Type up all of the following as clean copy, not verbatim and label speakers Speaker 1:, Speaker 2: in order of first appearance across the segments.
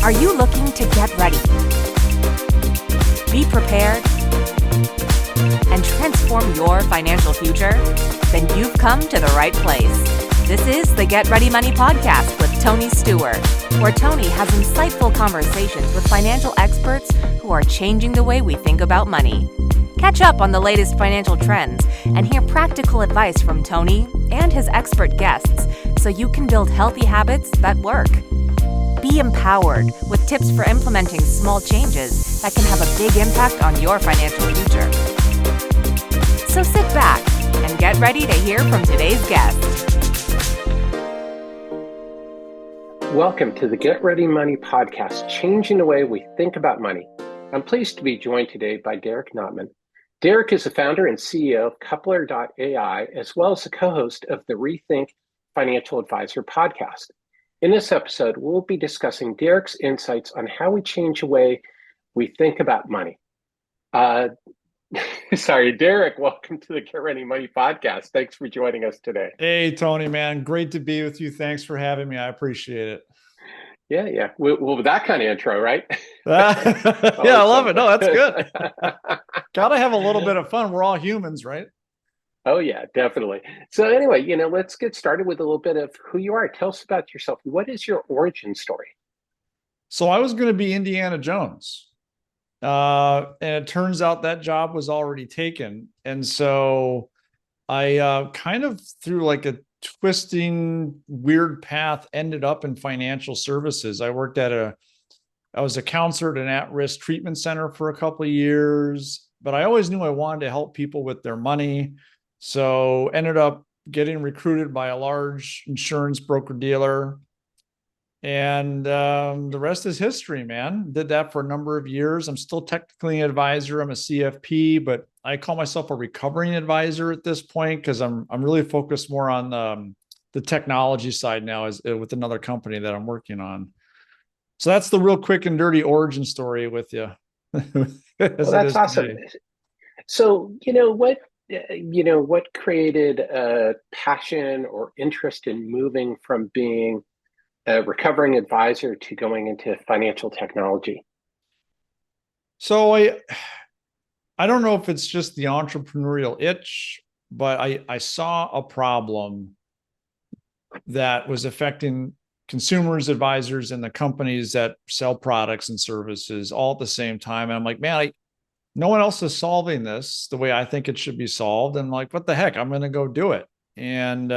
Speaker 1: Are you looking to get ready, be prepared, and transform your financial future? Then you've come to the right place. This is the Get Ready Money Podcast with Tony Stewart, where Tony has insightful conversations with financial experts who are changing the way we think about money. Catch up on the latest financial trends and hear practical advice from Tony and his expert guests so you can build healthy habits that work. Be empowered with tips for implementing small changes that can have a big impact on your financial future. So sit back and get ready to hear from today's guest.
Speaker 2: Welcome to the Get Ready Money Podcast, changing the way we think about money. I'm pleased to be joined today by Derek Notman. Derek is the founder and CEO of Couplr.ai, as well as the co-host of the Rethink Financial Advice Podcast. In this episode, we'll be discussing Derek's insights on how we change the way we think about money. Derek, welcome to the Get Ready Money Podcast. Thanks for joining us today.
Speaker 3: Hey, Tony, man. Great to be with you. Thanks for having me. I appreciate it.
Speaker 2: Yeah. Well, with that kind of intro, right?
Speaker 3: Yeah, I love it. No, that's good. Got to have a little bit of fun. We're all humans, right?
Speaker 2: Oh, yeah, definitely. So anyway, let's get started with a little bit of who you are. Tell us about yourself. What is your origin story?
Speaker 3: So I was going to be Indiana Jones. And it turns out that job was already taken. And so I kind of through like a twisting, weird path, ended up in financial services. I was a counselor at an at-risk treatment center for a couple of years, but I always knew I wanted to help people with their money. So ended up getting recruited by a large insurance broker-dealer. And the rest is history, man. Did that for a number of years. I'm still technically an advisor. I'm a CFP, but I call myself a recovering advisor at this point because I'm really focused more on the technology side now with another company that I'm working on. So that's the real quick and dirty origin story with you.
Speaker 2: Well, that's awesome. Today. So, what created a passion or interest in moving from being a recovering advisor to going into financial technology?
Speaker 3: So I don't know if it's just the entrepreneurial itch, but I saw a problem that was affecting consumers, advisors, and the companies that sell products and services all at the same time. And I'm like, man, no one else is solving this the way I think it should be solved. And I'm like, what the heck? I'm going to go do it. And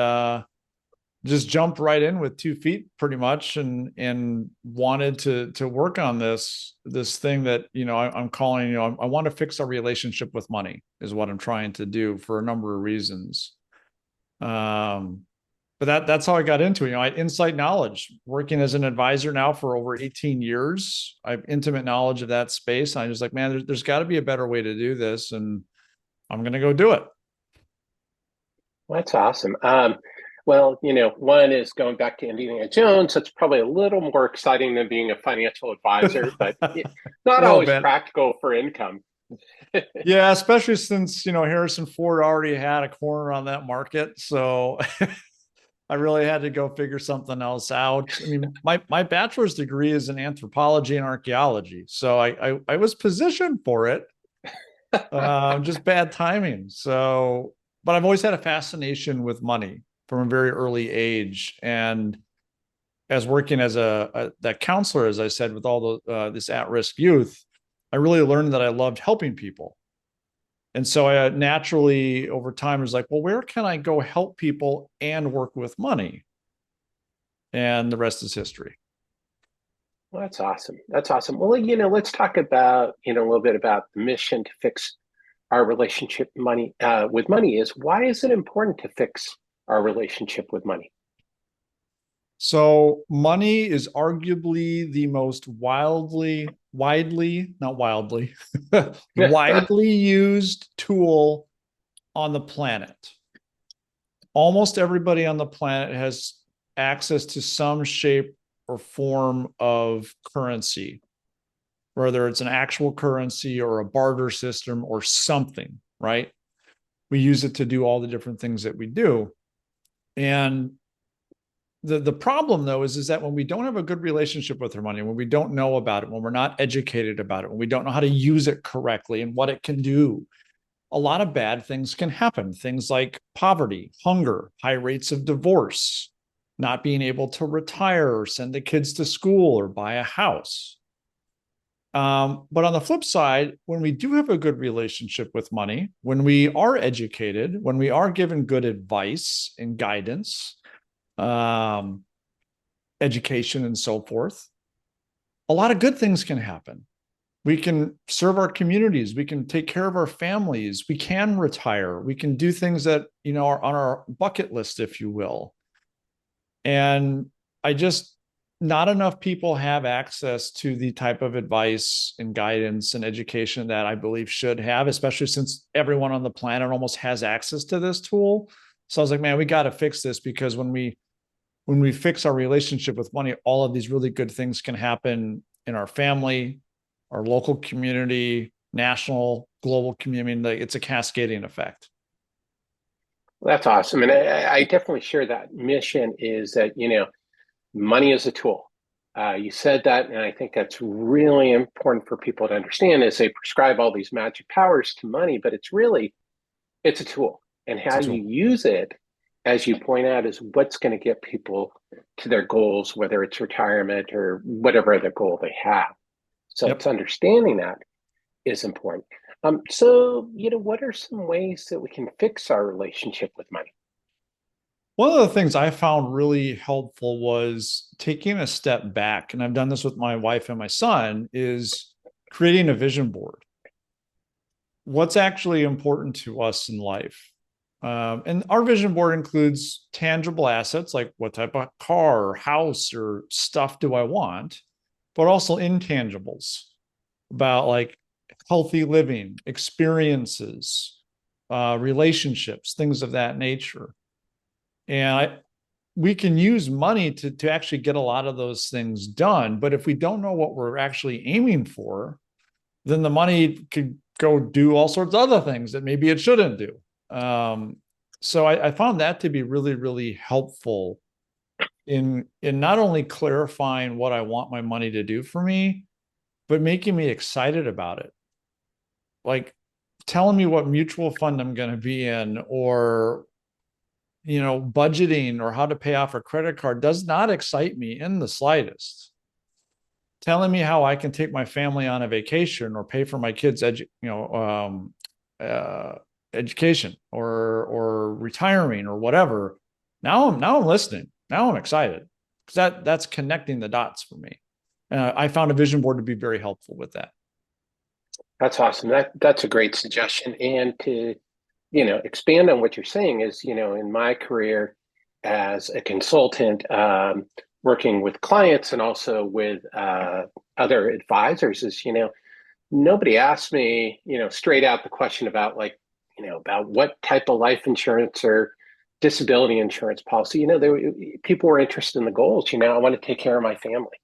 Speaker 3: just jumped right in with 2 feet pretty much and wanted to work on this thing that, I'm calling, I want to fix our relationship with money is what I'm trying to do for a number of reasons. But that's how I got into it. I had insight knowledge working as an advisor now for over 18 years. I have intimate knowledge of that space. I was like, man, there's got to be a better way to do this. And I'm going to go do it.
Speaker 2: Well, that's awesome. Well, one is going back to Indiana Jones. That's probably a little more exciting than being a financial advisor, but not always practical for income.
Speaker 3: Yeah, especially since, Harrison Ford already had a corner on that market. So I really had to go figure something else out. I mean, my bachelor's degree is in anthropology and archaeology. So I was positioned for it, just bad timing. So, but I've always had a fascination with money from a very early age. And as working as that counselor, as I said, with all this at-risk youth, I really learned that I loved helping people. And so I naturally, over time, was like, well, where can I go help people and work with money? And the rest is history.
Speaker 2: Well, that's awesome. That's awesome. Well, let's talk about, a little bit about the mission to fix our relationship with money is why is it important to fix our relationship with money?
Speaker 3: So money is arguably the most widely used tool on the planet. Almost everybody on the planet has access to some shape or form of currency, whether it's an actual currency or a barter system or something, right? We use it to do all the different things that we do. And the problem though is that when we don't have a good relationship with our money, when we don't know about it, when we're not educated about it, when we don't know how to use it correctly and what it can do, a lot of bad things can happen. Things like poverty, hunger, high rates of divorce, not being able to retire or send the kids to school or buy a house. But on the flip side, when we do have a good relationship with money, when we are educated, when we are given good advice and guidance, education and so forth, a lot of good things can happen. We can serve our communities. We can take care of our families. We can retire. We can do things that, are on our bucket list, if you will. And not enough people have access to the type of advice and guidance and education that I believe should have, especially since everyone on the planet almost has access to this tool. So I was like, man, we got to fix this, because when we fix our relationship with money, all of these really good things can happen in our family, our local community, national, global community. It's a cascading effect.
Speaker 2: That's awesome. And I definitely share that mission, is that, money is a tool. You said that, and I think that's really important for people to understand, as they prescribe all these magic powers to money, but it's a tool. And how you use it, as you point out, is what's going to get people to their goals, whether it's retirement or whatever other goal they have. So It's understanding that is important. So, what are some ways that we can fix our relationship with money?
Speaker 3: One of the things I found really helpful was taking a step back, and I've done this with my wife and my son, is creating a vision board. What's actually important to us in life? And our vision board includes tangible assets, like what type of car or house or stuff do I want, but also intangibles about like healthy living, experiences, relationships, things of that nature. And we can use money to actually get a lot of those things done. But if we don't know what we're actually aiming for, then the money could go do all sorts of other things that maybe it shouldn't do. So I found that to be really, really helpful in not only clarifying what I want my money to do for me, but making me excited about it. Like telling me what mutual fund I'm going to be in, or budgeting or how to pay off a credit card does not excite me in the slightest. Telling me how I can take my family on a vacation or pay for my kids' education or retiring or whatever. Now I'm listening. Now I'm excited, because that's connecting the dots for me. I found a vision board to be very helpful with that.
Speaker 2: That's awesome. That's a great suggestion. And to expand on what you're saying is, in my career as a consultant, working with clients and also with other advisors, is, nobody asked me, straight out the question about about what type of life insurance or disability insurance policy. People were interested in the goals. I want to take care of my family.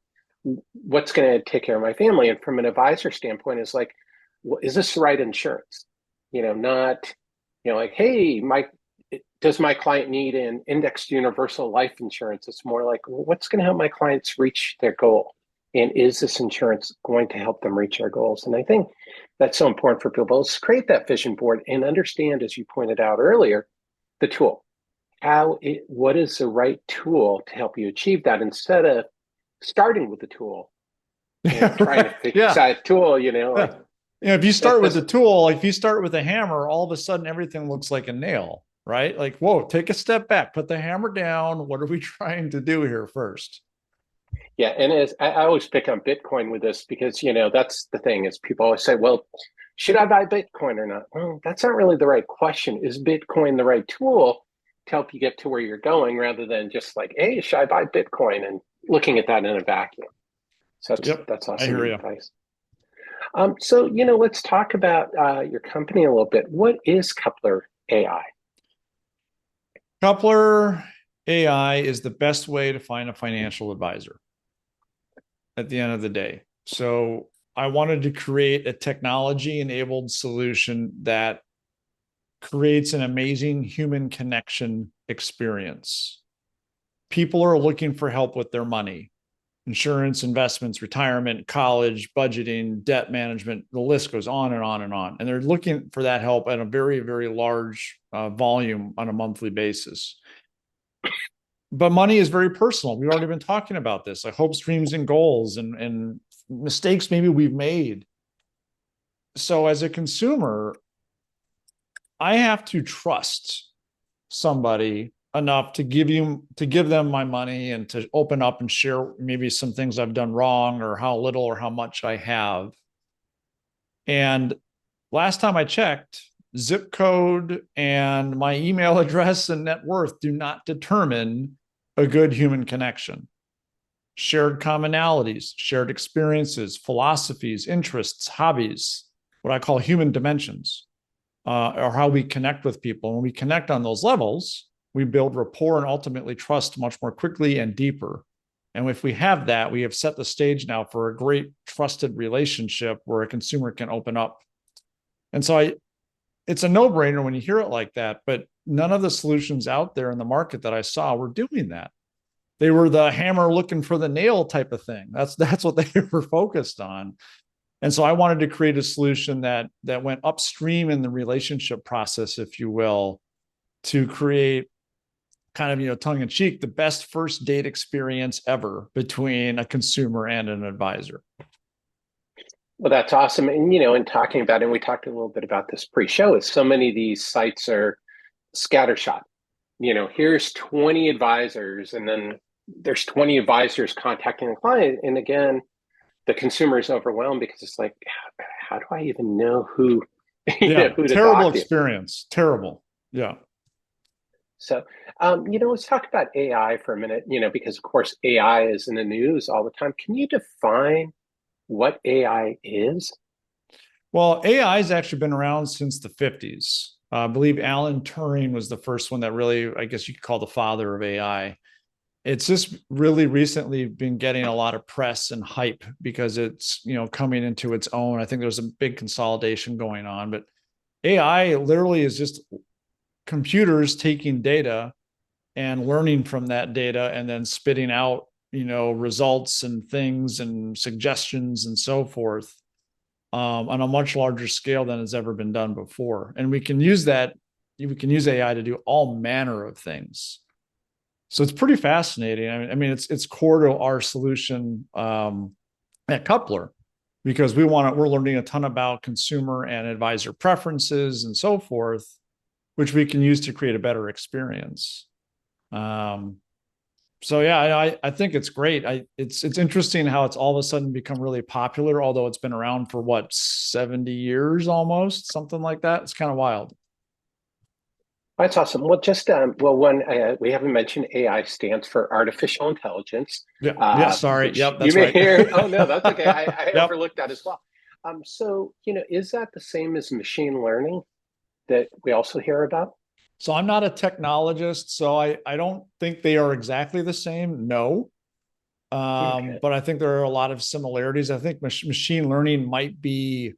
Speaker 2: What's going to take care of my family? And from an advisor standpoint, is like, well, is this the right insurance? Not like, hey, does my client need an indexed universal life insurance? It's more like, well, what's going to help my clients reach their goal? And is this insurance going to help them reach their goals? And I think that's so important for people. Let's create that vision board and understand, as you pointed out earlier, the tool. What is the right tool to help you achieve that, instead of starting with the tool and trying to fix that tool,
Speaker 3: if you start with the tool, if you start with a hammer, all of a sudden everything looks like a nail, right? Like, whoa, take a step back, put the hammer down. What are we trying to do here first?
Speaker 2: Yeah. And as I always pick on Bitcoin with this, because, that's the thing, is people always say, well, should I buy Bitcoin or not? Well, that's not really the right question. Is Bitcoin the right tool to help you get to where you're going, rather than just like, hey, should I buy Bitcoin, and looking at that in a vacuum? So that's awesome advice. So, let's talk about your company a little bit. What is Couplr.ai?
Speaker 3: Couplr.ai is the best way to find a financial advisor at the end of the day. So I wanted to create a technology-enabled solution that creates an amazing human connection experience. people are looking for help with their money, insurance, investments, retirement, college, budgeting, debt management. The list goes on and on and on. And they're looking for that help at a very, very large volume on a monthly basis. But money is very personal. We've already been talking about this, like hopes, dreams, and goals, and mistakes maybe we've made. So as a consumer, I have to trust somebody enough to give them my money and to open up and share maybe some things I've done wrong or how little or how much I have. And last time I checked, zip code and my email address and net worth do not determine a good human connection. Shared commonalities, shared experiences, philosophies, interests, hobbies, what I call human dimensions, or how we connect with people. When we connect on those levels, we build rapport and ultimately trust much more quickly and deeper. And if we have that, we have set the stage now for a great trusted relationship where a consumer can open up. And so it's a no-brainer when you hear it like that, but none of the solutions out there in the market that I saw were doing that. They were the hammer looking for the nail type of thing. That's what they were focused on. And so I wanted to create a solution that went upstream in the relationship process, if you will, to create kind of, tongue in cheek, the best first date experience ever between a consumer and an advisor.
Speaker 2: Well, that's awesome. And, in talking about it, and we talked a little bit about this pre-show, is so many of these sites are scattershot. Here's 20 advisors, and then there's 20 advisors contacting the client. And again, the consumer is overwhelmed because it's like, how do I even know who, who to
Speaker 3: terrible
Speaker 2: talk to?
Speaker 3: Experience. Terrible. Yeah.
Speaker 2: So, let's talk about AI for a minute, because of course AI is in the news all the time. Can you define what AI is?
Speaker 3: Well, AI has actually been around since the 50s. I believe Alan Turing was the first one that really, I guess you could call the father of AI. It's just really recently been getting a lot of press and hype because it's, coming into its own. I think there's a big consolidation going on, but AI literally is just computers taking data and learning from that data and then spitting out, results and things and suggestions and so forth on a much larger scale than has ever been done before. And we can use AI to do all manner of things. So it's pretty fascinating. I mean, it's core to our solution at Couplr, because we're learning a ton about consumer and advisor preferences and so forth, which we can use to create a better experience. So yeah, I think it's great. It's interesting how it's all of a sudden become really popular, although it's been around for 70 years almost, something like that. It's kind of wild.
Speaker 2: That's awesome. Well, we haven't mentioned AI stands for artificial intelligence.
Speaker 3: Yeah. Sorry. Yep. That's
Speaker 2: you may
Speaker 3: right.
Speaker 2: hear. Oh no, that's okay. I
Speaker 3: Yep.
Speaker 2: overlooked that as well. So is that the same as machine learning that we also hear about?
Speaker 3: So I'm not a technologist, so I don't think they are exactly the same. No.
Speaker 2: Okay.
Speaker 3: But I think there are a lot of similarities. I think machine learning might be,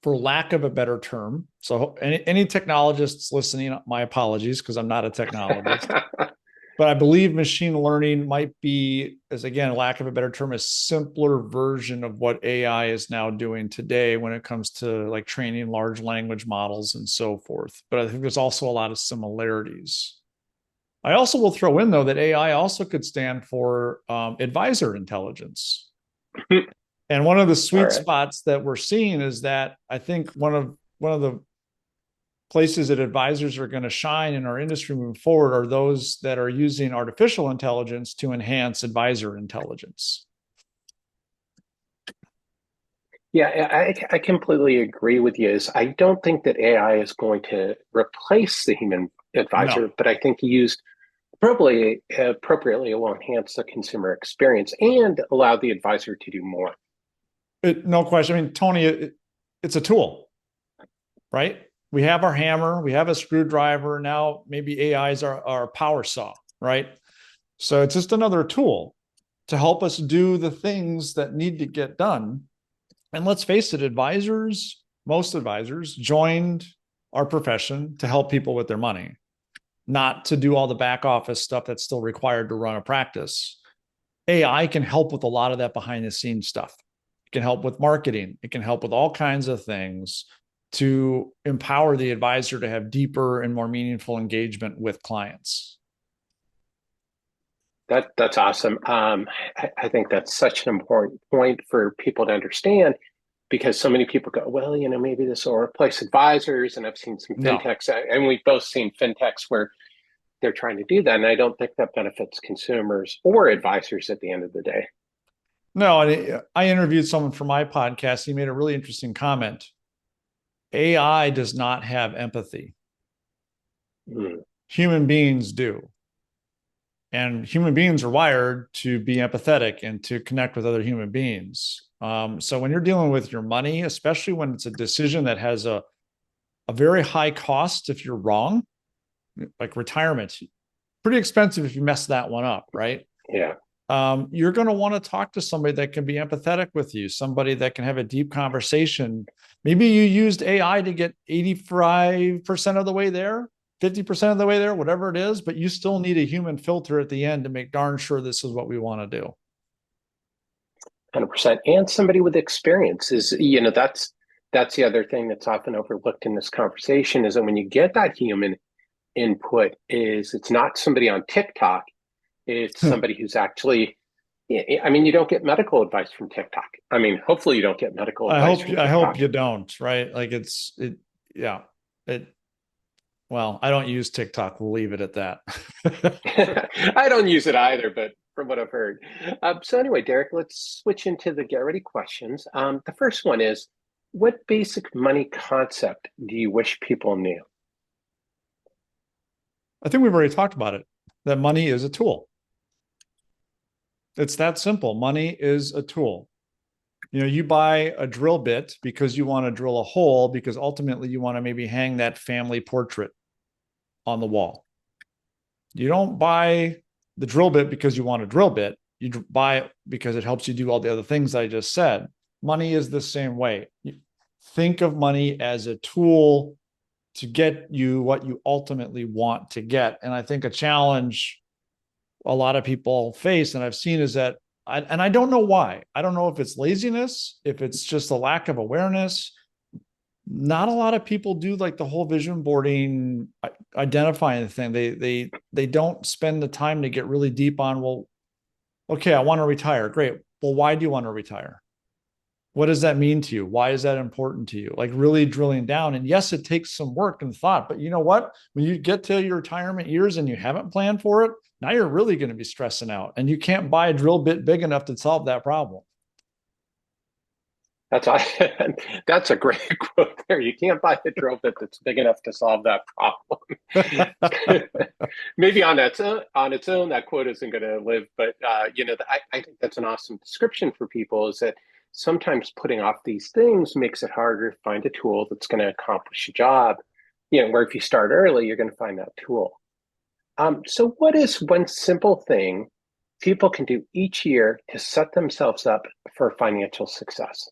Speaker 3: for lack of a better term. So any technologists listening, my apologies, because I'm not a technologist. But I believe machine learning might be, as again, lack of a better term, a simpler version of what AI is now doing today when it comes to like training large language models and so forth. But I think there's also a lot of similarities. I also will throw in, though, that AI also could stand for advisor intelligence. And one of the sweet spots that we're seeing is that I think one of the places that advisors are going to shine in our industry moving forward are those that are using artificial intelligence to enhance advisor intelligence.
Speaker 2: Yeah, I completely agree with you. I don't think that AI is going to replace the human advisor, but I think used appropriately, it will enhance the consumer experience and allow the advisor to do more.
Speaker 3: No question. I mean, Tony, it's a tool, right? We have our hammer, we have a screwdriver. Now maybe AI is our power saw, right? So it's just another tool to help us do the things that need to get done. And let's face it, most advisors joined our profession to help people with their money. not to do all the back office stuff that's still required to run a practice. AI can help with a lot of that behind the scenes stuff. It can help with marketing. It can help with all kinds of things to empower the advisor to have deeper and more meaningful engagement with clients.
Speaker 2: That's awesome. I think that's such an important point for people to understand, because so many people go, well, maybe this will replace advisors. And I've seen some fintechs, and we've both seen fintechs where they're trying to do that. And I don't think that benefits consumers or advisors at the end of the day.
Speaker 3: No, and I interviewed someone for my podcast. He made a really interesting comment. AI does not have empathy. Human beings do. And human beings are wired to be empathetic and to connect with other human beings. So when you're dealing with your money, especially when it's a decision that has a very high cost if you're wrong, like retirement, pretty expensive if you mess that one up, right?
Speaker 2: Yeah.
Speaker 3: You're going to want to talk to somebody that can be empathetic with you, somebody that can have a deep conversation. Maybe you used AI to get 85% of the way there, 50% of the way there, whatever it is, but you still need a human filter at the end to make darn sure this is what we want to do.
Speaker 2: 100%. And somebody with experience is, that's the other thing that's often overlooked in this conversation, is that when you get that human input, it's not somebody on TikTok. It's somebody who's actually, you don't get medical advice from TikTok. Hopefully you don't get medical advice from TikTok.
Speaker 3: I hope you don't, right? Like well, I don't use TikTok. We'll leave it at that.
Speaker 2: I don't use it either, but from what I've heard. So anyway, Derek, let's switch into the get ready questions. The first one is, what basic money concept do you wish people knew?
Speaker 3: I think we've already talked about it, that money is a tool. It's that simple. Money is a tool. You buy a drill bit because you want to drill a hole, because ultimately you want to maybe hang that family portrait on the wall. You don't buy the drill bit because you want a drill bit. You buy it because it helps you do all the other things I just said. Money is the same way. Think of money as a tool to get you what you ultimately want to get. And I think a challenge a lot of people face, and I've seen, is that, I don't know why. I don't know if it's laziness, if it's just a lack of awareness. Not a lot of people do like the whole vision boarding, identifying the thing. They don't spend the time to get really deep on, well, okay, I want to retire. Great. Well, why do you want to retire? What does that mean to you? Why is that important to you? Like really drilling down. And yes, it takes some work and thought, but you know what? When you get to your retirement years and you haven't planned for it, now you're really going to be stressing out, and you can't buy a drill bit big enough to solve that problem.
Speaker 2: That's a great quote there. You can't buy a drill bit that's big enough to solve that problem. Maybe on its own, that quote isn't going to live. But I think that's an awesome description for people. Is that sometimes putting off these things makes it harder to find a tool that's going to accomplish a job. Where if you start early, you're going to find that tool. So, what is one simple thing people can do each year to set themselves up for financial success?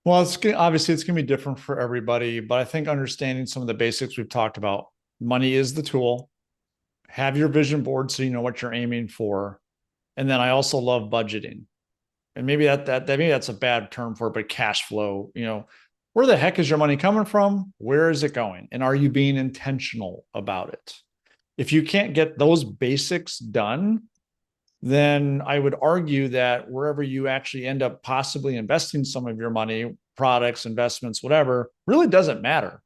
Speaker 3: Well, obviously it's going to be different for everybody, but I think understanding some of the basics we've talked about. Money is the tool. Have your vision board so you know what you're aiming for. And then I also love budgeting. And maybe maybe that's a bad term for it, but cash flow. Where the heck is your money coming from? Where is it going? And are you being intentional about it? If you can't get those basics done, then I would argue that wherever you actually end up possibly investing some of your money, products, investments, whatever, really doesn't matter,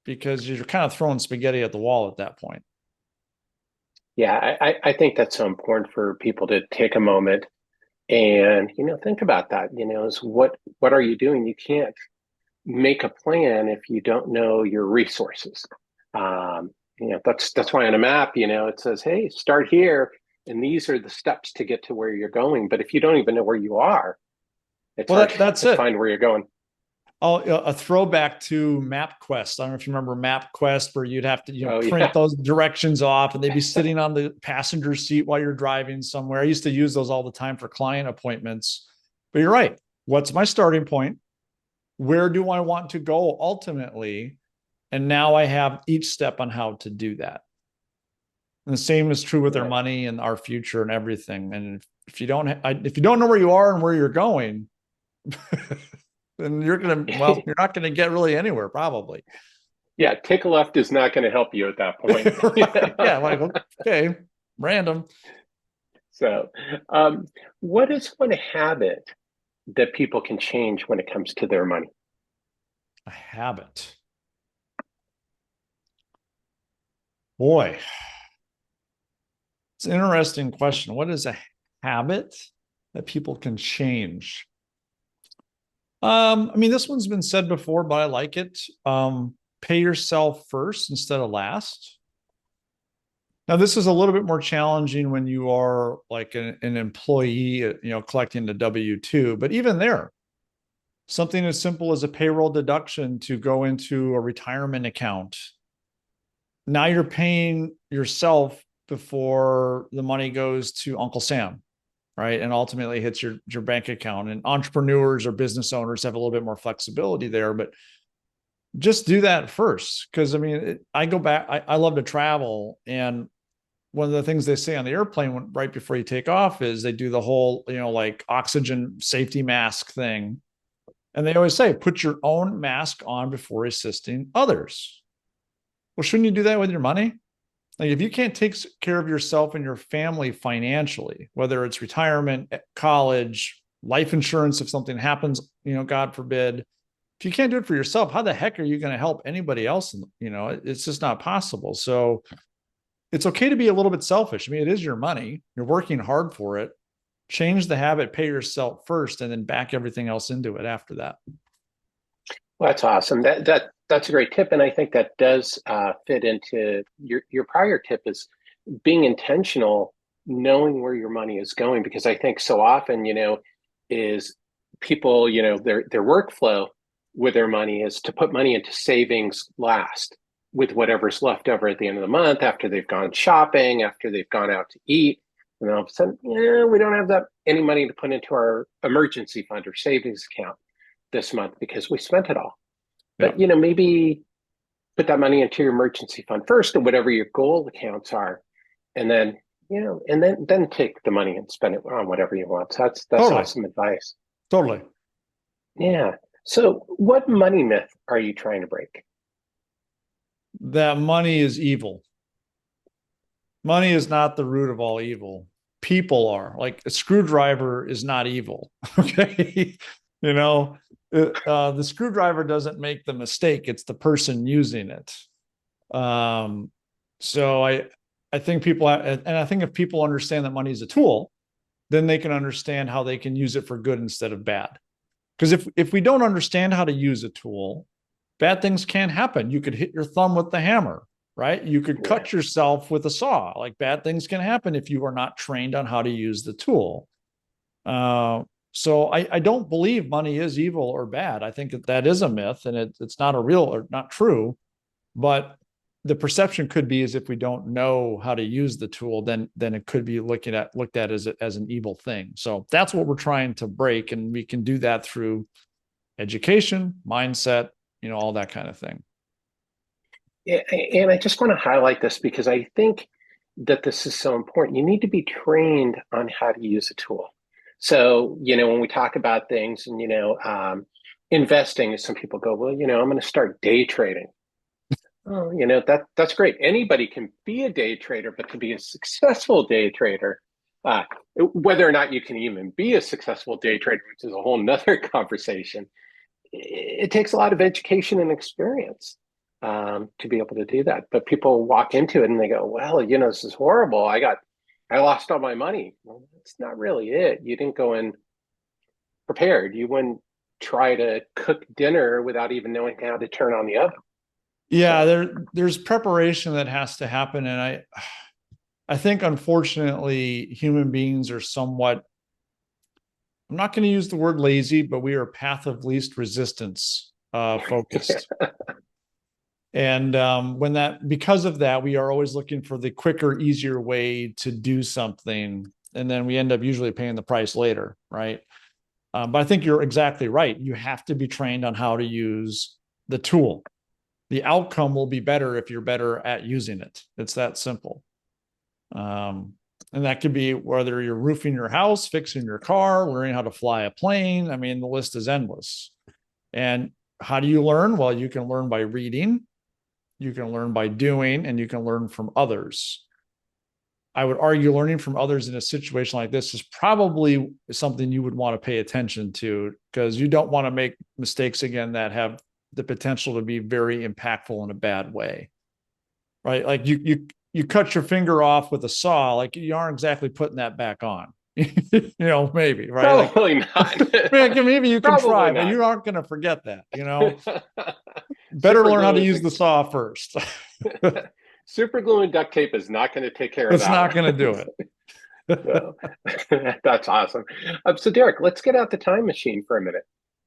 Speaker 3: because you're kind of throwing spaghetti at the wall at that point.
Speaker 2: Yeah, I think that's so important for people to take a moment and, think about that, is what are you doing? You can't make a plan if you don't know your resources. That's why on a map, it says, hey, start here. And these are the steps to get to where you're going. But if you don't even know where you are, it's hard to find where you're going.
Speaker 3: Oh, a throwback to MapQuest. I don't know if you remember MapQuest, where you'd have to print those directions off, and they'd be sitting on the passenger seat while you're driving somewhere. I used to use those all the time for client appointments. But you're right. What's my starting point? Where do I want to go ultimately? And now I have each step on how to do that. And the same is true with our money and our future and everything. And if you don't know where you are and where you're going, then you're not going to get really anywhere probably.
Speaker 2: Yeah, take a left is not going to help you at that point.
Speaker 3: Right. Yeah, like, okay, random.
Speaker 2: So, what is one habit that people can change when it comes to their money?
Speaker 3: A habit. Boy, it's an interesting question. What is a habit that people can change? I mean, this one's been said before, but I like it. Pay yourself first instead of last. Now, this is a little bit more challenging when you are like an employee, collecting the W-2, but even there, something as simple as a payroll deduction to go into a retirement account. Now you're paying yourself before the money goes to Uncle Sam, right? And ultimately hits your bank account. And entrepreneurs or business owners have a little bit more flexibility there, but just do that first. Because I mean, I go back, I love to travel. And one of the things they say on the airplane right before you take off is they do the whole, like oxygen safety mask thing. And they always say, put your own mask on before assisting others. Well, shouldn't you do that with your money? Like if you can't take care of yourself and your family financially, whether it's retirement, college, life insurance, if something happens, God forbid, if you can't do it for yourself, how the heck are you going to help anybody else? It's just not possible. So it's okay to be a little bit selfish. I mean, it is your money. You're working hard for it. Change the habit, pay yourself first, and then back everything else into it after that.
Speaker 2: Well, that's awesome. That's a great tip. And I think that does fit into your prior tip is being intentional, knowing where your money is going. Because I think so often, is people, their workflow with their money is to put money into savings last with whatever's left over at the end of the month after they've gone shopping, after they've gone out to eat. And all of a sudden, we don't have any money to put into our emergency fund or savings account this month because we spent it all. But, maybe put that money into your emergency fund first and whatever your goal accounts are. And then, and then take the money and spend it on whatever you want. So that's
Speaker 3: totally
Speaker 2: awesome advice.
Speaker 3: Totally.
Speaker 2: Yeah. So what money myth are you trying to break?
Speaker 3: That money is evil. Money is not the root of all evil. People are. Like a screwdriver is not evil. Okay. The screwdriver doesn't make the mistake. It's the person using it. So I think people, and I think if people understand that money is a tool, then they can understand how they can use it for good instead of bad. Because if we don't understand how to use a tool, bad things can happen. You could hit your thumb with the hammer, right? You could cut yourself with a saw. Like bad things can happen if you are not trained on how to use the tool. So I don't believe money is evil or bad. I think that is a myth and it's not a real or not true, but the perception could be as if we don't know how to use the tool, then it could be looked at as an evil thing. So that's what we're trying to break. And we can do that through education, mindset, all that kind of thing.
Speaker 2: Yeah, and I just want to highlight this because I think that this is so important. You need to be trained on how to use a tool. So, when we talk about things and, investing, some people go, well, I'm going to start day trading. Oh, that's great. Anybody can be a day trader, but to be a successful day trader, whether or not you can even be a successful day trader, which is a whole nother conversation, it takes a lot of education and experience to be able to do that. But people walk into it and they go, well, this is horrible. I lost all my money. Well, that's not really it. You didn't go in prepared. You wouldn't try to cook dinner without even knowing how to turn on the oven.
Speaker 3: Yeah, there's preparation that has to happen. And I think unfortunately human beings are somewhat, I'm not going to use the word lazy, but we are path of least resistance focused. And because of that, we are always looking for the quicker, easier way to do something. And then we end up usually paying the price later, right? But I think you're exactly right. You have to be trained on how to use the tool. the outcome will be better if you're better at using it. It's that simple. And that could be whether you're roofing your house, fixing your car, learning how to fly a plane. I mean, the list is endless. And how do you learn? Well, you can learn by reading, you can learn by doing, and you can learn from others. I would argue learning from others in a situation like this is probably something you would want to pay attention to, because you don't want to make mistakes again that have the potential to be very impactful in a bad way, right? Like you cut your finger off with a saw, like you aren't exactly putting that back on. Maybe, right?
Speaker 2: Probably not.
Speaker 3: Maybe you can
Speaker 2: Probably
Speaker 3: try,
Speaker 2: not.
Speaker 3: but you aren't going to forget that. Better
Speaker 2: Super
Speaker 3: learn how to
Speaker 2: glue
Speaker 3: use
Speaker 2: is
Speaker 3: the saw first.
Speaker 2: Super glue and duct tape is not going to take care of
Speaker 3: It's
Speaker 2: that.
Speaker 3: not going to do it.
Speaker 2: So, that's awesome. So Derek, let's get out the time machine for a minute.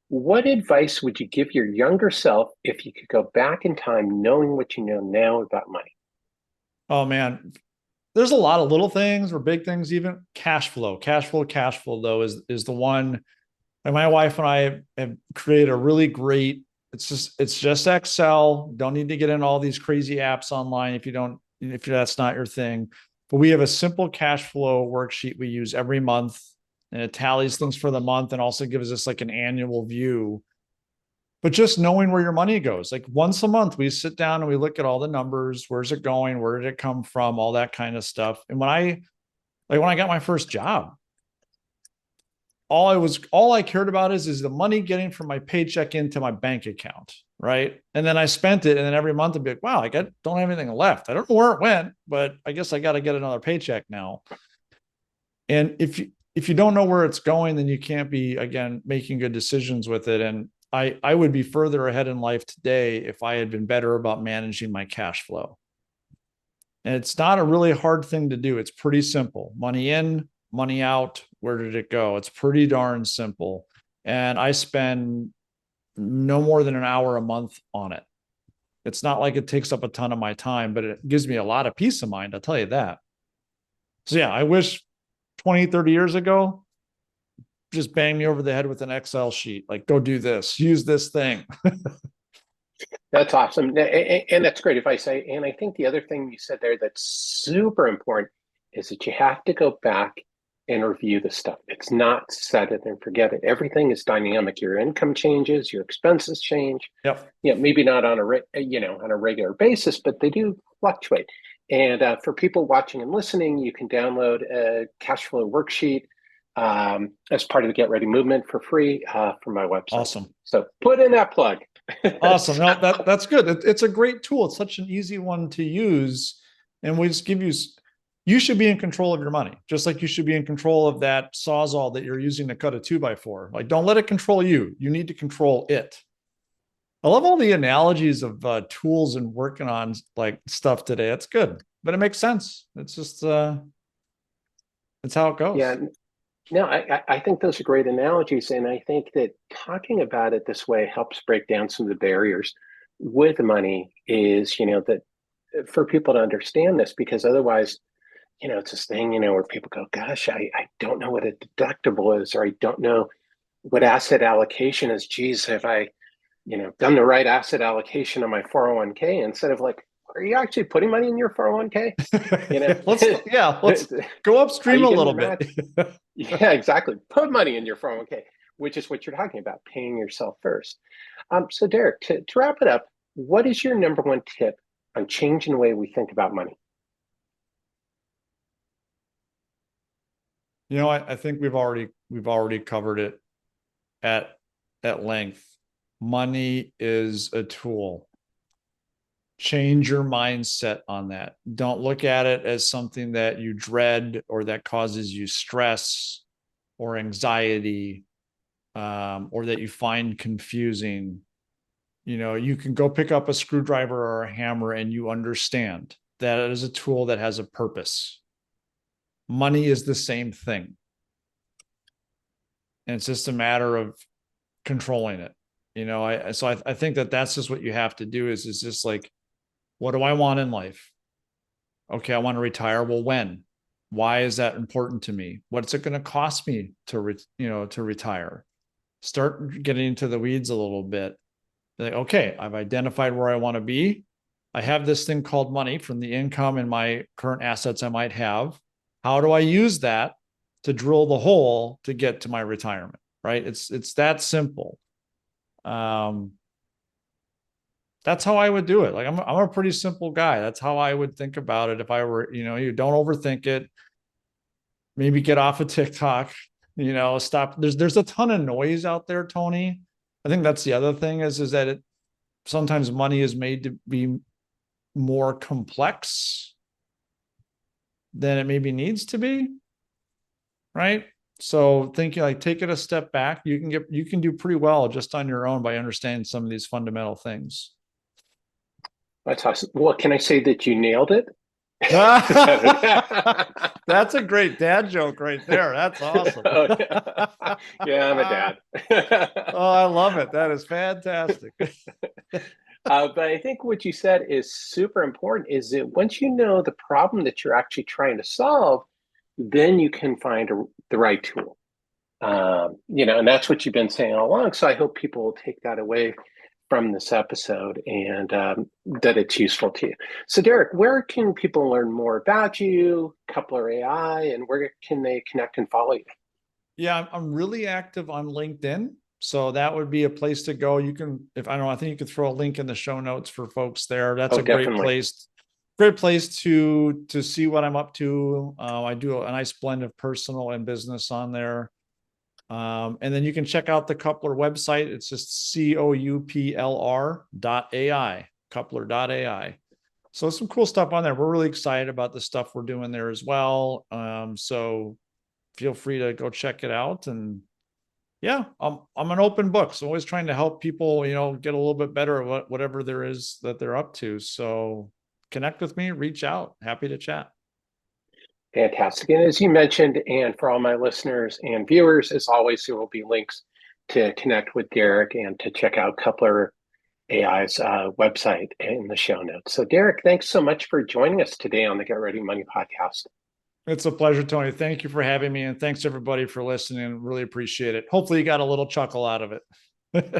Speaker 2: What advice would you give your younger self if you could go back in time knowing what you know now about money?
Speaker 3: Oh man, there's a lot of little things or big things, even cash flow though is the one. And my wife and I have created a really great, it's just Excel. Don't need to get in all these crazy apps online if that's not your thing. But we have a simple cash flow worksheet we use every month, and it tallies things for the month and also gives us like an annual view. But just knowing where your money goes, like once a month, we sit down and we look at all the numbers. Where's it going? Where did it come from? All that kind of stuff. And when I got my first job, all I cared about is the money getting from my paycheck into my bank account, right? And then I spent it, and then every month I'd be like, wow, don't have anything left. I don't know where it went, but I guess I got to get another paycheck now. And if you don't know where it's going, then you can't be, again, making good decisions with it. And I would be further ahead in life today if I had been better about managing my cash flow. And it's not a really hard thing to do. It's pretty simple. Money in, money out. Where did it go? It's pretty darn simple. And I spend no more than an hour a month on it. It's not like it takes up a ton of my time, but it gives me a lot of peace of mind. I'll tell you that. So yeah, I wish 20, 30 years ago, just bang me over the head with an Excel sheet. Like, go do this, use this thing.
Speaker 2: That's awesome. And that's great advice. And I think the other thing you said there that's super important is that you have to go back and review the stuff. It's not set it and forget it. Everything is dynamic. Your income changes, your expenses change.
Speaker 3: Yep.
Speaker 2: Maybe not on a regular basis, but they do fluctuate. And for people watching and listening, you can download a cash flow worksheet as part of the Get Ready movement for free from my website.
Speaker 3: Awesome.
Speaker 2: So put in that plug.
Speaker 3: Awesome. No, that's good. It's a great tool. It's such an easy one to use. And we just give you should be in control of your money, just like you should be in control of that Sawzall that you're using to cut a 2x4. Like, don't let it control you. You need to control it. I love all the analogies of tools and working on like stuff today. It's good, but it makes sense. It's just, it's how it goes.
Speaker 2: Yeah. No, I think those are great analogies. And I think that talking about it this way helps break down some of the barriers with money is, that for people to understand this, because otherwise, it's this thing, where people go, gosh, I don't know what a deductible is, or I don't know what asset allocation is. Geez, have I, done the right asset allocation on my 401k instead of like, are you actually putting money in your 401k?
Speaker 3: Let's go upstream a little bit.
Speaker 2: Yeah, exactly. Put money in your 401k, which is what you're talking about, paying yourself first. So Derek, to wrap it up, what is your number one tip on changing the way we think about money?
Speaker 3: I think we've already covered it at length. Money is a tool. Change your mindset on that. Don't look at it as something that you dread or that causes you stress or anxiety, or that you find confusing. You can go pick up a screwdriver or a hammer and you understand that it is a tool that has a purpose. Money is the same thing. And it's just a matter of controlling it. I think that's just what you have to do is just like, what do I want in life? Okay, I want to retire. Well, when? Why is that important to me? What's it going to cost me to retire? Start getting into the weeds a little bit. Like, okay, I've identified where I want to be. I have this thing called money from the income and my current assets I might have. How do I use that to drill the hole to get to my retirement? Right? It's that simple. That's how I would do it. Like I'm a pretty simple guy. That's how I would think about it if I were, you don't overthink it. Maybe get off of TikTok, stop. There's a ton of noise out there, Tony. I think that's the other thing is that sometimes money is made to be more complex than it maybe needs to be. Right. So thinking like take it a step back, you can do pretty well just on your own by understanding some of these fundamental things.
Speaker 2: That's awesome. Well, can I say that you nailed it?
Speaker 3: That's a great dad joke right there. That's awesome.
Speaker 2: Oh, yeah. Yeah, I'm a dad.
Speaker 3: Oh, I love it. That is fantastic.
Speaker 2: But I think what you said is super important is that once you know the problem that you're actually trying to solve, then you can find the right tool. And that's what you've been saying all along. So I hope people will take that away from this episode and that it's useful to you. So Derek, where can people learn more about you, Couplr.ai, and where can they connect and follow you?
Speaker 3: Yeah, I'm really active on LinkedIn. So that would be a place to go. You can, I think you could throw a link in the show notes for folks there. That's
Speaker 2: Definitely.
Speaker 3: Great place to see what I'm up to. I do a nice blend of personal and business on there. And then you can check out the Couplr website. It's just Couplr.ai, Couplr.ai. So some cool stuff on there. We're really excited about the stuff we're doing there as well. So feel free to go check it out. And yeah, I'm an open book. So always trying to help people, get a little bit better at whatever there is that they're up to. So connect with me, reach out. Happy to chat.
Speaker 2: Fantastic. And as you mentioned, and for all my listeners and viewers, as always, there will be links to connect with Derek and to check out Couplr.ai's website in the show notes. So Derek, thanks so much for joining us today on the Get Ready Money podcast.
Speaker 3: It's a pleasure, Tony. Thank you for having me. And thanks everybody for listening. Really appreciate it. Hopefully you got a little chuckle out of it.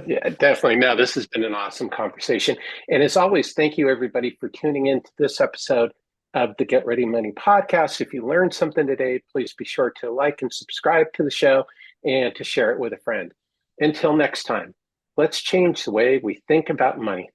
Speaker 2: Yeah, definitely. No, this has been an awesome conversation. And as always, thank you everybody for tuning in to this episode of the Get Ready Money podcast. If you learned something today, please be sure to like and subscribe to the show and to share it with a friend. Until next time, let's change the way we think about money.